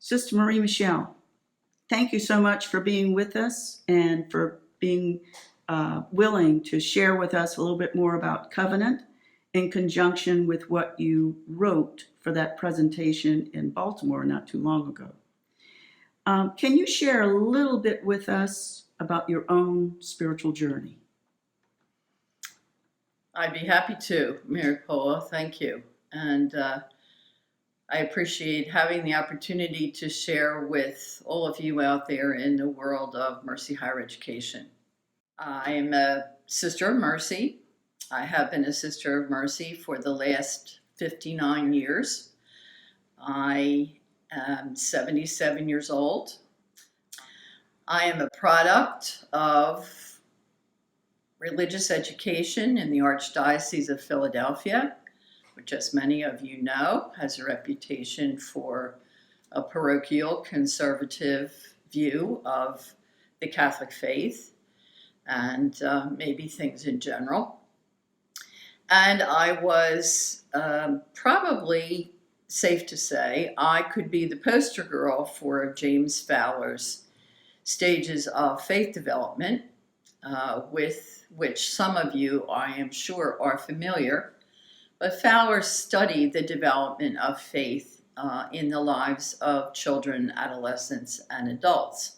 Sister Marie Michele, thank you so much for being with us and for being willing to share with us a little bit more about covenant in conjunction with what you wrote for that presentation in Baltimore not too long ago. Can you share a little bit with us about your own spiritual journey? I'd be happy to, Mary-Paula. Thank you. And I appreciate having the opportunity to share with all of you out there in the world of Mercy Higher Education. I am a Sister of Mercy. I have been a Sister of Mercy for the last 59 years. I am 77 years old. I am a product of religious education in the Archdiocese of Philadelphia, which, as many of you know, has a reputation for a parochial conservative view of the Catholic faith and maybe things in general. And I was probably safe to say I could be the poster girl for James Fowler's stages of faith development, with which some of you, I am sure, are familiar. But Fowler studied the development of faith in the lives of children, adolescents, and adults.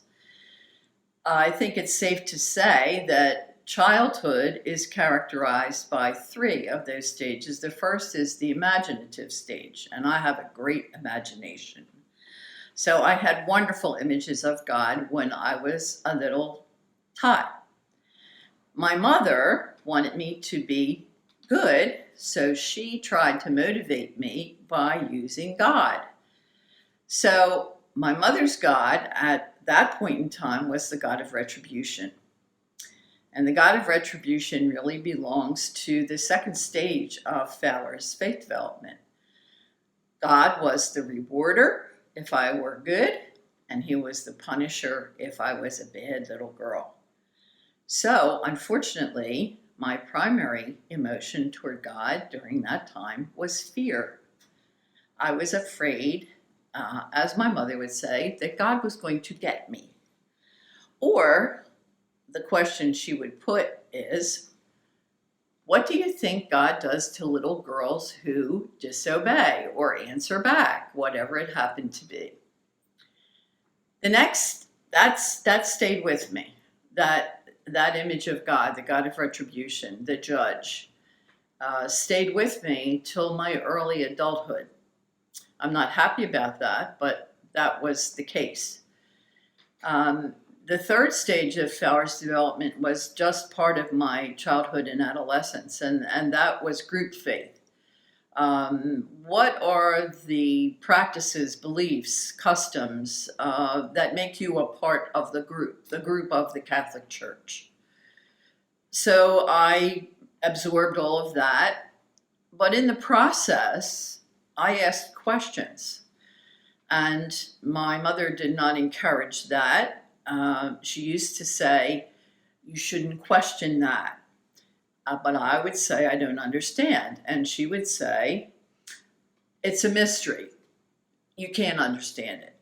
I think it's safe to say that childhood is characterized by three of those stages. The first is the imaginative stage, and I have a great imagination. So I had wonderful images of God when I was a little tot. My mother wanted me to be good, so she tried to motivate me by using God. So my mother's God at that point in time was the God of retribution. And the God of retribution really belongs to the second stage of Fowler's faith development. God was the rewarder if I were good, and he was the punisher if I was a bad little girl. So, unfortunately, my primary emotion toward God during that time was fear. I was afraid, as my mother would say, that God was going to get me. Or the question she would put is, what do you think God does to little girls who disobey or answer back, whatever it happened to be? The next, that stayed with me, that image of God, the God of retribution, the judge, stayed with me till my early adulthood. I'm not happy about that, but that was the case. The third stage of Fowler's development was just part of my childhood and adolescence, and that was group faith. What are the practices, beliefs, customs that make you a part of the group of the Catholic Church? So I absorbed all of that, but in the process, I asked questions. And my mother did not encourage that. She used to say, you shouldn't question that. But I would say, I don't understand. And she would say, it's a mystery. You can't understand it.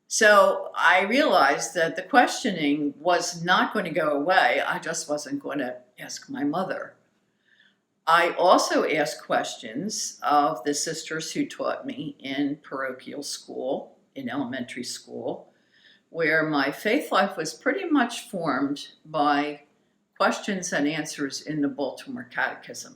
So I realized that the questioning was not going to go away. I just wasn't going to ask my mother. I also asked questions of the sisters who taught me in parochial school, in elementary school, where my faith life was pretty much formed by questions and answers in the Baltimore Catechism,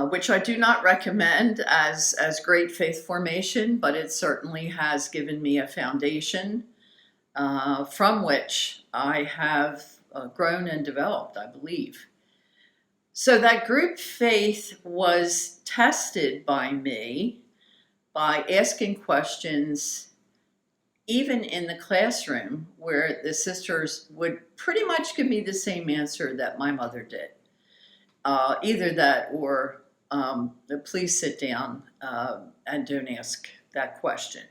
which I do not recommend as great faith formation, but it certainly has given me a foundation from which I have grown and developed, I believe. So that group faith was tested by me by asking questions even in the classroom, where the sisters would pretty much give me the same answer that my mother did. Either that or please sit down and don't ask that question.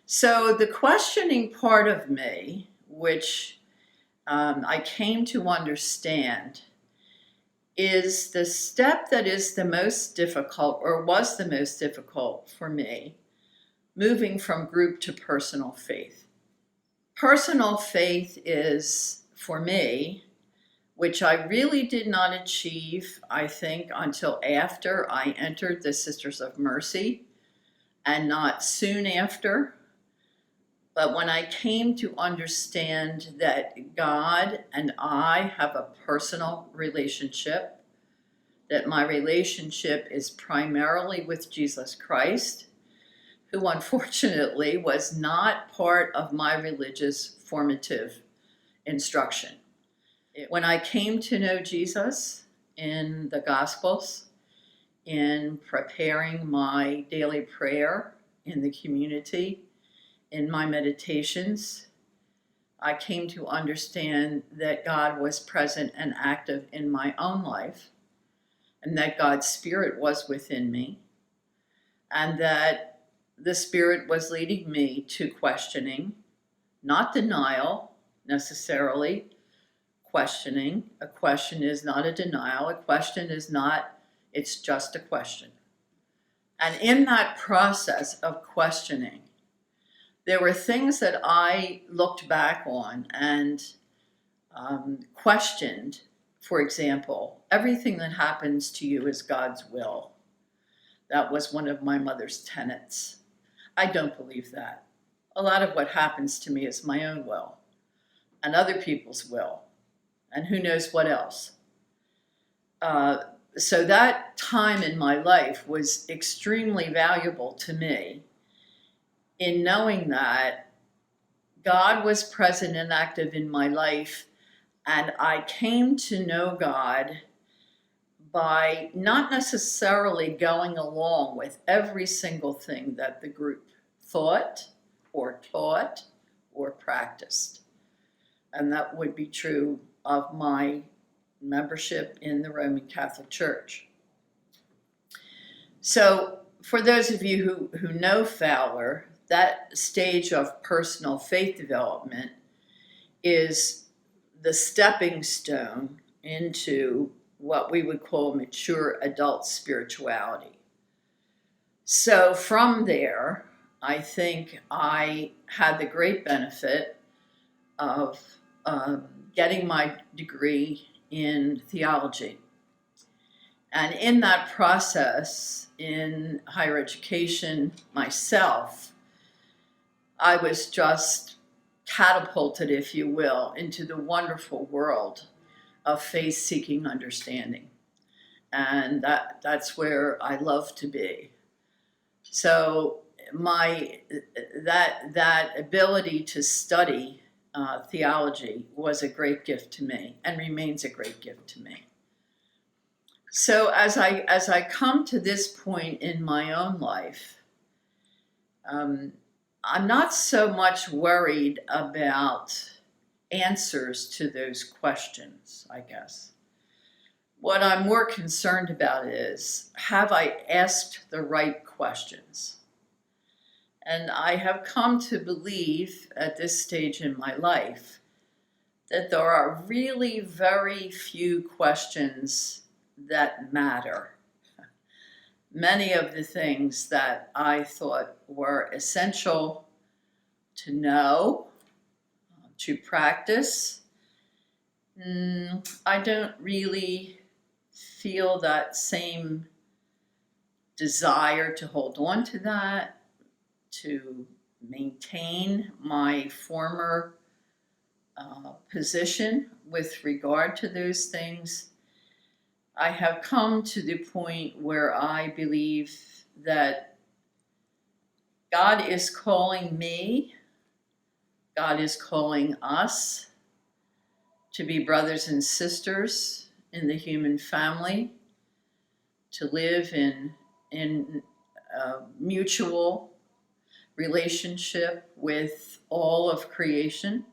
So the questioning part of me, which I came to understand, is the step that is the most difficult, or was the most difficult for me, moving from group to personal faith. Personal faith is, for me, which I really did not achieve, I think, until after I entered the Sisters of Mercy, and not soon after. But when I came to understand that God and I have a personal relationship, that my relationship is primarily with Jesus Christ, who unfortunately was not part of my religious formative instruction. When I came to know Jesus in the Gospels, in preparing my daily prayer in the community, in my meditations, I came to understand that God was present and active in my own life, and that God's Spirit was within me, and that the Spirit was leading me to questioning, not denial necessarily. Questioning. A question is not a denial. A question is not, it's just a question. And in that process of questioning, there were things that I looked back on and questioned. For example, everything that happens to you is God's will. That was one of my mother's tenets. I don't believe that. A lot of what happens to me is my own will and other people's will, and who knows what else. So that time in my life was extremely valuable to me in knowing that God was present and active in my life, and I came to know God by not necessarily going along with every single thing that the group thought or taught or practiced. And that would be true of my membership in the Roman Catholic Church. So for those of you who know Fowler, that stage of personal faith development is the stepping stone into what we would call mature adult spirituality. So from there, I think I had the great benefit of getting my degree in theology. And in that process, in higher education myself, I was just catapulted, if you will, into the wonderful world of faith-seeking understanding. And that's where I love to be. So that ability to study theology was a great gift to me and remains a great gift to me. So as I come to this point in my own life, I'm not so much worried about answers to those questions, I guess. What I'm more concerned about is, have I asked the right questions? And I have come to believe at this stage in my life that there are really very few questions that matter. Many of the things that I thought were essential to know, to practice, I don't really feel that same desire to hold on to that, to maintain my former position with regard to those things. I have come to the point where I believe that God is calling me, God is calling us to be brothers and sisters in the human family, to live in mutual relationship with all of creation.